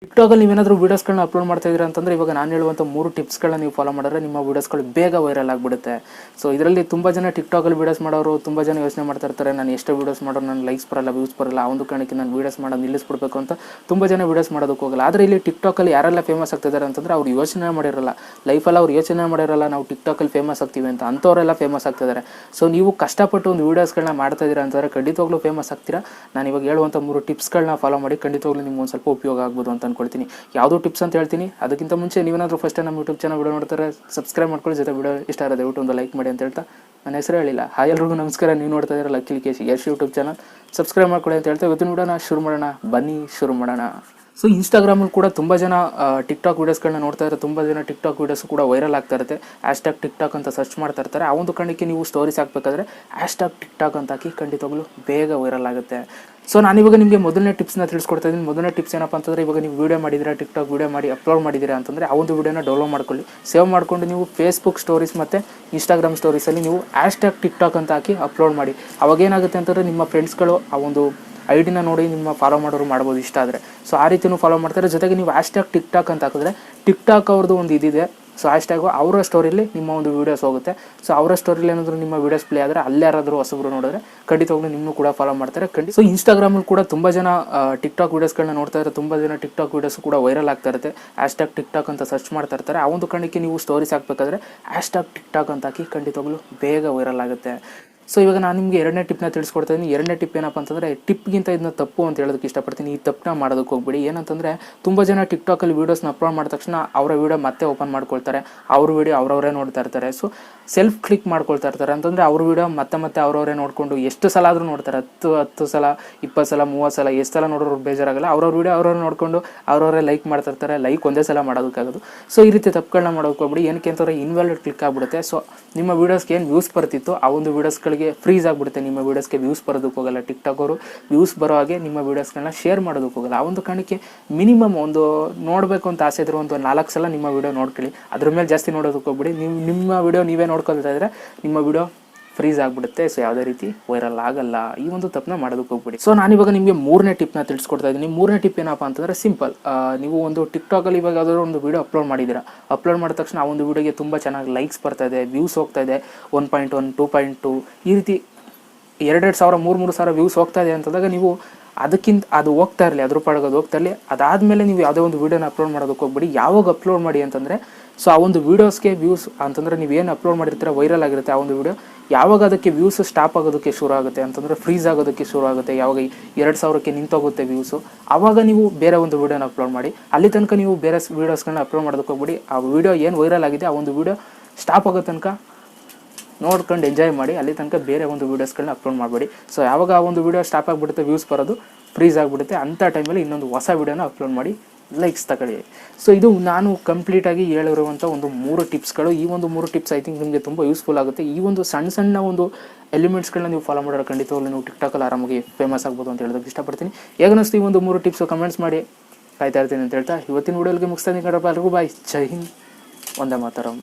ಟಿಕ್ಟಾಕಲ್ಲಿ ನೀವೇನಾದರೂ ವೀಡಿಯೋಸ್ಗಳನ್ನ ಅಪ್ಲೋಡ್ ಮಾಡ್ತಾ ಇದ್ದೀರಾ ಅಂತಂದರೆ ಇವಾಗ ನಾನು ಹೇಳುವಂಥ 3 ಟಿಪ್ಸ್ಗಳನ್ನ ನೀವು ಫಾಲೋ ಮಾಡಿದ್ರೆ ನಿಮ್ಮ ವೀಡಿಯೋಸ್ಗಳು ಬೇಗ ವೈರಲ್ ಆಗಿಬಿಡುತ್ತೆ. ಸೊ ಇದರಲ್ಲಿ ತುಂಬ ಜನ ಟಿಕ್ಟಾಕಲ್ಲಿ ವೀಡಿಯೋಸ್ ಮಾಡೋರು ತುಂಬ ಜನ ಯೋಚನೆ ಮಾಡ್ತಾ ಇರ್ತಾರೆ, ನಾನು ಎಷ್ಟೋ ವೀಡಿಯೋಸ್ ಮಾಡೋರು ನನ್ನ ಲೈಕ್ಸ್ ಬರಲ್ಲ, ವ್ಯೂಸ್ ಬರಲ್ಲ, ಆ ಒಂದು ಕಾರಣಕ್ಕೆ ನಾನು ವೀಡಿಯೋಸ್ ಮಾಡೋದು ನಿಲ್ಲಿಸ್ಬಿಡ್ಬೇಕು ಅಂತ ತುಂಬ ಜನ ವೀಡಿಯೋಸ್ ಮಾಡೋದಕ್ಕೆ ಹೋಗಲ್ಲ. ಆದರೆ ಇಲ್ಲಿ ಟಿಕ್ಟಾಕಲ್ಲಿ ಯಾರೆಲ್ಲ ಫೇಮಸ್ ಆಗ್ತಿದ್ದಾರೆ ಅಂತಂದರೆ ಅವ್ರು ಯೋಚನೆ ಮಾಡಿರಲ್ಲ, ಲೈಫಲ್ಲಿ ಅವ್ರು ಯೋಚನೆ ಮಾಡಿರಲ್ಲ ನಾವು ಟಿಕ್ಟಾಕಲ್ಲಿ ಫೇಮಸ್ ಆಗ್ತೀವಿ ಅಂತ, ಅಂಥವರೆಲ್ಲ ಫೇಮಸ್ ಆಗ್ತಿದ್ದಾರೆ. ಸೊ ನೀವು ಕಷ್ಟಪಟ್ಟು ಒಂದು ವೀಡಿಯೋಸ್ಗಳನ್ನ ಮಾಡ್ತಾ ಇದ್ದೀರಾ ಅಂತಂದರೆ ಖಂಡಿತವಾಗ್ಲೂ ಫೇಮಸ್ ಆಗ್ತೀರಾ. ನಾನು ಇವಾಗ ಹೇಳುವಂಥ 3 ಟಿಪ್ಸ್ಗಳನ್ನ ಫಾಲೋ ಮಾಡಿ ಖಂಡಿತವಾಗ್ಲೂ ನಿಮ್ಗೆ ಒಂದು ಸ್ವಲ್ಪ ಉಪಯೋಗ ಆಗ್ಬೋದು ಅಂತ ಅನ್ಕೊಳ್ತೀನಿ. ಯಾವುದೋ ಟಿಪ್ಸ್ ಅಂತ ಹೇಳ್ತೀನಿ, ಅದಕ್ಕಿಂತ ಮುಂಚೆ ನೀವೇನಾದರೂ ಫಸ್ಟ್ ನಮ್ಮ ಯೂಟ್ಯೂಬ್ ಚಾನಲ್ ವಿಡಿಯೋ ನೋಡ್ತಾರೆ ಸಬ್ಸ್ಕ್ರೈಬ್ ಮಾಡ್ಕೊಳ್ಳಿ, ಜೊತೆ ವಿಡಿಯೋ ಇಷ್ಟ ಆಗಿದೆ ದಯವಿಟ್ಟು ಒಂದು ಲೈಕ್ ಮಾಡಿ ಅಂತ ಹೇಳ್ತಾ ನನ್ನ ಹೆಸರು ಹೇಳಿಲ್ಲ. ಹಾಯ್ ಎಲ್ರಿಗೂ ನಮಸ್ಕಾರ, ನೀವು ನೋಡ್ತಾ ಇದ್ದೀರಾ ಲಕ್ಕೇಶ್ ಯಶ್ ಯೂಟ್ಯೂಬ್ ಚಾನಲ್, ಸಬ್ಸ್ಕ್ರೈಬ್ ಮಾಡ್ಕೊಳ್ಳಿ ಅಂತ ಹೇಳ್ತಾ ಇವತ್ತಿನ ವಿಡಿಯೋನ ಶುರು ಮಾಡೋಣ, ಬನ್ನಿ ಶುರು ಮಾಡೋಣ. ಸೊ ಇನ್ಸ್ಟಾಗ್ರಾಮಲ್ಲಿ ಕೂಡ ತುಂಬ ಜನ ಟಿಕ್ಟಾಕ್ ವೀಡಿಯೋಸ್ಗಳನ್ನ ನೋಡ್ತಾ ಇದ್ದಾರೆ, ತುಂಬ ಜನ ಟಿಕ್ಟಾಕ್ ವೀಡಿಯೋಸ್ ಕೂಡ ವೈರಲ್ ಆಗ್ತಾ ಇರುತ್ತೆ. ಹ್ಯಾಶ್ಟ್ಯಾಗ್ ಟಿಕ್ಟಾಕ್ ಅಂತ ಸರ್ಚ್ ಮಾಡ್ತಾ ಇರ್ತಾರೆ. ಆ ಒಂದು ಕಾರಣಕ್ಕೆ ನೀವು ಸ್ಟೋರೀಸ್ ಹಾಕಬೇಕಾದ್ರೆ ಹ್ಯಾಶ್ಟ್ಯಾಗ್ ಟಿಕ್ಟಾಕ್ ಅಂತ ಹಾಕಿ ಖಂಡಿತವಾಗ್ಲೂ ಬೇಗ ವೈರಲ್ ಆಗುತ್ತೆ. ಸೊ ನಾನಿವಾಗ ನಿಮಗೆ ಮೊದಲನೇ ಟಿಪ್ಸ್ನ ತಿಳಿಸ್ಕೊಡ್ತಾ ಇದ್ದೀನಿ. ಮೊದಲನೇ ಟಿಪ್ಸ್ ಏನಪ್ಪ ಅಂತಂದರೆ, ಇವಾಗ ನೀವು ವೀಡಿಯೋ ಮಾಡಿದ್ದೀರಾ, ಟಿಕ್ಟಾಕ್ ವೀಡಿಯೋ ಮಾಡಿ ಅಪ್ಲೋಡ್ ಮಾಡಿದ್ದೀರಾ ಅಂತಂದರೆ ಆ ಒಂದು ವೀಡಿಯೋನ ಡೌನ್ಲೋಡ್ ಮಾಡ್ಕೊಳ್ಳಿ, ಸೇವ್ ಮಾಡಿಕೊಂಡು ನೀವು ಫೇಸ್ಬುಕ್ ಸ್ಟೋರೀಸ್ ಮತ್ತು ಇನ್ಸ್ಟಾಗ್ರಾಮ್ ಸ್ಟೋರೀಸಲ್ಲಿ ನೀವು ಹ್ಯಾಶ್ಟ್ಯಾಗ್ ಟಿಕ್ಟಾಕ್ ಅಂತ ಹಾಕಿ ಅಪ್ಲೋಡ್ ಮಾಡಿ. ಅವಾಗ ಏನಾಗುತ್ತೆ ಅಂತಂದರೆ ನಿಮ್ಮ ಫ್ರೆಂಡ್ಸ್ಗಳು ಆ ಒಂದು ಐಡಿನ ನೋಡಿ ನಿಮ್ಮ ಫಾಲೋ ಮಾಡೋರು ಮಾಡ್ಬೋದು ಇಷ್ಟ ಆದರೆ. ಸೊ ಆ ರೀತಿಯೂ ಫಾಲೋ ಮಾಡ್ತಾರೆ. ಜೊತೆಗೆ ನೀವು ಹ್ಯಾಶ್ಟ್ಯಾಗ್ ಟಿಕ್ಟಾಕ್ ಅಂತ ಹಾಕಿದ್ರೆ ಟಿಕ್ಟಾಕ್ ಅವ್ರದ್ದು ಒಂದು ಇದಿದೆ. ಸೊ ಹ್ಯಾಶ್ಟ್ಯಾಗು ಅವರ ಸ್ಟೋರಿಲಿ ನಿಮ್ಮ ಒಂದು ವೀಡಿಯೋಸ್ ಹೋಗುತ್ತೆ. ಸೊ ಅವರ ಸ್ಟೋರಿಲಿ ಏನಾದರೂ ನಿಮ್ಮ ವೀಡಿಯೋಸ್ ಪ್ಲೇ ಆದರೆ ಅಲ್ಲಿ ಯಾರಾದರೂ ಹೊಸಬ್ರು ನೋಡಿದ್ರೆ ಖಂಡಿತವಾಗ್ಲೂ ನಿಮ್ಮನ್ನು ಕೂಡ ಫಾಲೋ ಮಾಡ್ತಾರೆ. ಸೊ ಇನ್ಸ್ಟಾಗ್ರಾಮಲ್ಲಿ ಕೂಡ ತುಂಬ ಜನ ಟಿಕ್ಟಾಕ್ ವೀಡಿಯೋಸ್ಗಳನ್ನ ನೋಡ್ತಾ ಇದ್ದಾರೆ, ತುಂಬ ಜನ ಟಿಕ್ಟಾಕ್ ವೀಡಿಯೋಸ್ ಕೂಡ ವೈರಲ್ ಆಗ್ತಾ ಇರುತ್ತೆ. ಹ್ಯಾಶ್ಟ್ಯಾಗ್ ಟಿಕ್ಟಾಕ್ ಅಂತ ಸರ್ಚ್ ಮಾಡ್ತಾ ಇರ್ತಾರೆ. ಆ ಒಂದು ಕಾರಣಕ್ಕೆ ನೀವು ಸ್ಟೋರೀಸ್ ಹಾಕಬೇಕಾದ್ರೆ ಹ್ಯಾಶ್ಟ್ಯಾಗ್ ಟಿಕ್ಟಾಕ್ ಅಂತ ಹಾಕಿ ಖಂಡಿತವಾಗ್ಲೂ ಬೇಗ ವೈರಲ್ ಆಗುತ್ತೆ. ಸೊ ಇವಾಗ ನಾನು ನಿಮಗೆ ಎರಡನೇ ಟಿಪ್ನ ತಿಳಿಸ್ಕೊಡ್ತಾ ಇದ್ದೀನಿ. ಎರಡನೇ ಟಿಪ್ ಏನಪ್ಪ ಅಂತಂದರೆ, ಟಿಪ್ಗಿಂತ ಇದನ್ನ ತಪ್ಪು ಅಂತ ಹೇಳೋದಕ್ಕೆ ಇಷ್ಟಪಡ್ತೀನಿ. ಈ ತಪ್ಪನ್ನ ಮಾಡೋದಕ್ಕೆ ಹೋಗ್ಬಿಡಿ. ಏನಂತಂದರೆ, ತುಂಬ ಜನ ಟಿಕ್ಟಾಕಲ್ಲಿ ವೀಡಿಯೋಸ್ನ ಅಪ್ಲೋಡ್ ಮಾಡಿದ ತಕ್ಷಣ ಅವರ ವೀಡಿಯೋ ಮತ್ತೆ ಓಪನ್ ಮಾಡ್ಕೊಳ್ತಾರೆ, ಅವ್ರ ವೀಡಿಯೋ ಅವರವರೇ ನೋಡ್ತಾ ಇರ್ತಾರೆ. ಸೊ ಸೆಲ್ಫ್ ಕ್ಲಿಕ್ ಮಾಡ್ಕೊಳ್ತಾ ಇರ್ತಾರೆ. ಅಂತಂದರೆ ಅವ್ರ ವೀಡಿಯೋ ಮತ್ತೆ ಅವರವರೇ ನೋಡಿಕೊಂಡು ಎಷ್ಟು ಸಲ ಆದರೂ ನೋಡ್ತಾರೆ, 10 ಸಲ 20 ಸಲ 30 ಸಲ ಎಷ್ಟು ಸಲ ನೋಡೋರು ಬೇಜಾರಾಗಲ್ಲ. ಅವ್ರವ್ರ ವೀಡಿಯೋ ಅವ್ರವ್ರು ನೋಡಿಕೊಂಡು ಅವರವರೇ ಲೈಕ್ ಮಾಡ್ತಾ ಇರ್ತಾರೆ. ಲೈಕ್ ಒಂದೇ ಸಲ ಮಾಡೋದಕ್ಕಾಗೋದು. ಸೊ ಈ ರೀತಿ ತಪ್ಪುಗಳನ್ನ ಮಾಡೋಕೆ ಹೋಗ್ಬಿಡಿ. ಏನಕ್ಕೆ ಅಂತಂದರೆ ಇನ್ವ್ಯಾಲಿಡ್ ಕ್ಲಿಕ್ ಆಗಿಬಿಡುತ್ತೆ. ಸೊ ನಿಮ್ಮ ವೀಡಿಯೋಸ್ಗೆ ಏನು ವ್ಯೂಸ್ ಬರ್ತಿತ್ತು ಆ ಒಂದು ವೀಡಿಯೋಸ್ಗಳಿಗೆ ಫ್ರೀಸ್ ಆಗಿಬಿಡುತ್ತೆ. ನಿಮ್ಮ ವೀಡಿಯೋಸ್ಗೆ ವ್ಯೂಸ್ ಬರೋದಕ್ಕೆ ಹೋಗಲ್ಲ. ಟಿಕ್ಟಾಕ್ ಅವರು ವ್ಯೂಸ್ ಬರೋ ಹಾಗೆ ನಿಮ್ಮ ವೀಡಿಯೋಸ್ಗಳನ್ನ ಶೇರ್ ಮಾಡೋದಕ್ಕೆ ಹೋಗಲ್ಲ. ಆ ಒಂದು ಕಾರಣಕ್ಕೆ ಮಿನಿಮಮ್ ಒಂದು ನೋಡಬೇಕು ಅಂತ ಆಸೆ ಇದ್ರೂ ಒಂದು 4 ಸಲ ನಿಮ್ಮ ವೀಡಿಯೋ ನೋಡ್ಕೊಳ್ಳಿ. ಅದ್ರ ಮೇಲೆ ಜಾಸ್ತಿ ನೋಡೋದಕ್ಕೆ ಹೋಗ್ಬಿಡಿ. ನಿಮ್ಮ ವೀಡಿಯೋ ನೀವೇ ನೋಡ್ಕೊಳ್ತಾ ಇದ್ದರೆ ನಿಮ್ಮ ವೀಡಿಯೋ ಫ್ರೀಸ್ ಆಗಿಬಿಡುತ್ತೆ. ಸೊ ಯಾವುದೇ ರೀತಿ ವೈರಲ್ ಆಗಲ್ಲ. ಈ ಒಂದು ತಪ್ಪನ್ನ ಮಾಡೋದಕ್ಕೆ ಹೋಗ್ಬಿಡಿ. ಸೊ ನಾನಿವಾಗ ನಿಮಗೆ 3ನೇ ಟಿಪ್ನ ತಿಳಿಸ್ಕೊಡ್ತಾ ಇದ್ದೀನಿ. 3ನೇ ಟಿಪ್ ಏನಪ್ಪ ಅಂತಂದರೆ ಸಿಂಪಲ್. ನೀವು ಒಂದು ಟಿಕ್ಟಾಕಲ್ಲಿ ಇವಾಗ ಯಾವುದಾದ್ರು ಒಂದು ವೀಡಿಯೋ ಅಪ್ಲೋಡ್ ಮಾಡಿದ್ದೀರಾ, ಅಪ್ಲೋಡ್ ಮಾಡಿದ ತಕ್ಷಣ ಆ ಒಂದು ವೀಡಿಯೋಗೆ ತುಂಬ ಚೆನ್ನಾಗಿ ಲೈಕ್ಸ್ ಬರ್ತಾ ಇದೆ, ವ್ಯೂಸ್ ಹೋಗ್ತಾ ಇದೆ, 1.1 2.2 ಈ ರೀತಿ 2,000 3,000 ವ್ಯೂಸ್ ಹೋಗ್ತಾ ಇದೆ ಅಂತಂದಾಗ ನೀವು ಅದಕ್ಕಿಂತ ಅದು ಹೋಗ್ತಾ ಇರಲಿ, ಅದ್ರ ಪಾಡಿಗೆ ಅದು ಹೋಗ್ತಾ ಇರಲಿ. ಅದಾದಮೇಲೆ ನೀವು ಯಾವುದೇ ಒಂದು ವೀಡಿಯೋನ ಅಪ್ಲೋಡ್ ಮಾಡೋದಕ್ಕೆ ಹೋಗ್ಬಿಡಿ. ಯಾವಾಗ ಅಪ್ಲೋಡ್ ಮಾಡಿ ಅಂತಂದರೆ, ಸೊ ಆ ಒಂದು ವೀಡಿಯೋಸ್ಗೆ ವ್ಯೂಸ್ ಅಂತಂದರೆ ನೀವೇನು ಅಪ್ಲೋಡ್ ಮಾಡಿರ್ತೀರ ವೈರಲ್ ಆಗಿರುತ್ತೆ ಆ ಒಂದು ವೀಡಿಯೋ, ಯಾವಾಗ ಅದಕ್ಕೆ ವ್ಯೂಸ್ ಸ್ಟಾಪ್ ಆಗೋದಕ್ಕೆ ಶುರು ಆಗುತ್ತೆ ಅಂತಂದರೆ ಫ್ರೀಸ್ ಆಗೋದಕ್ಕೆ ಶುರು ಆಗುತ್ತೆ, ಯಾವಾಗ 2,000ಕ್ಕೆ ನಿಂತೋಗುತ್ತೆ ವ್ಯೂಸು, ಆವಾಗ ನೀವು ಬೇರೆ ಒಂದು ವೀಡಿಯೋನ ಅಪ್ಲೋಡ್ ಮಾಡಿ. ಅಲ್ಲಿ ತನಕ ನೀವು ಬೇರೆ ವೀಡಿಯೋಸ್ಗಳನ್ನ ಅಪ್ಲೋಡ್ ಮಾಡೋದಕ್ಕೆ ಹೋಗ್ಬಿಡಿ. ಆ ವೀಡಿಯೋ ಏನು ವೈರಲ್ ಆಗಿದೆ ಆ ಒಂದು ವೀಡಿಯೋ ಸ್ಟಾಪ್ ಆಗೋ ತನಕ ನೋಡ್ಕೊಂಡು ಎಂಜಾಯ್ ಮಾಡಿ. ಅಲ್ಲಿ ತನಕ ಬೇರೆ ಒಂದು ವೀಡಿಯೋಸ್ಗಳನ್ನ ಅಪ್ಲೋಡ್ ಮಾಡಬೇಡಿ. ಸೊ ಯಾವಾಗ ಆ ಒಂದು ವೀಡಿಯೋ ಸ್ಟಾಪ್ ಆಗಿಬಿಡುತ್ತೆ, ವ್ಯೂಸ್ ಬರೋದು ಫ್ರೀಸ್ ಆಗಿಬಿಡುತ್ತೆ, ಅಂಥ ಟೈಮಲ್ಲಿ ಇನ್ನೊಂದು ಹೊಸ ವೀಡಿಯೋನ ಅಪ್ಲೋಡ್ ಮಾಡಿ ಲೈಕ್ಸ್ ತಗೊಳ್ಳಿ. ಸೊ ಇದು ನಾನು ಕಂಪ್ಲೀಟಾಗಿ ಹೇಳಿರುವಂಥ ಒಂದು 3 ಟಿಪ್ಸ್ಗಳು. ಈ ಒಂದು 3 ಟಿಪ್ಸ್ ಐ ಥಿಂಕ್ ನಿಮಗೆ ತುಂಬ ಯೂಸ್ಫುಲ್ ಆಗುತ್ತೆ. ಈ ಒಂದು ಸಣ್ಣ ಒಂದು ಎಲಿಮೆಂಟ್ಸ್ಗಳನ್ನ ನೀವು ಫಾಲೋ ಮಾಡೋರು ಖಂಡಿತವಾಗ್ಲೂ ನೀವು ಟಿಕ್ಟಾಕಲ್ಲಿ ಆರಾಮಾಗಿ ಫೇಮಸ್ ಆಗ್ಬೋದು ಅಂತ ಹೇಳೋದಕ್ಕೆ ಇಷ್ಟಪಡ್ತೀನಿ. ಹೇಗನ್ನಿಸ್ತು ಈ ಒಂದು 3 ಟಿಪ್ಸು ಕಮೆಂಟ್ಸ್ ಮಾಡಿ, ಕಾಯ್ತಾ ಇರ್ತೀನಿ ಅಂತ ಹೇಳ್ತಾ ಇವತ್ತಿನ ವೀಡಿಯೋಗೆ ಮುಗಿಸ್ತಾ ಇದ್ದೀನಿ. ಎಲ್ಲರಿಗೂ ಬಾಯ್, ಜೈ ಹಿಂದ್, ವಂದೇ ಮಾತರಂ.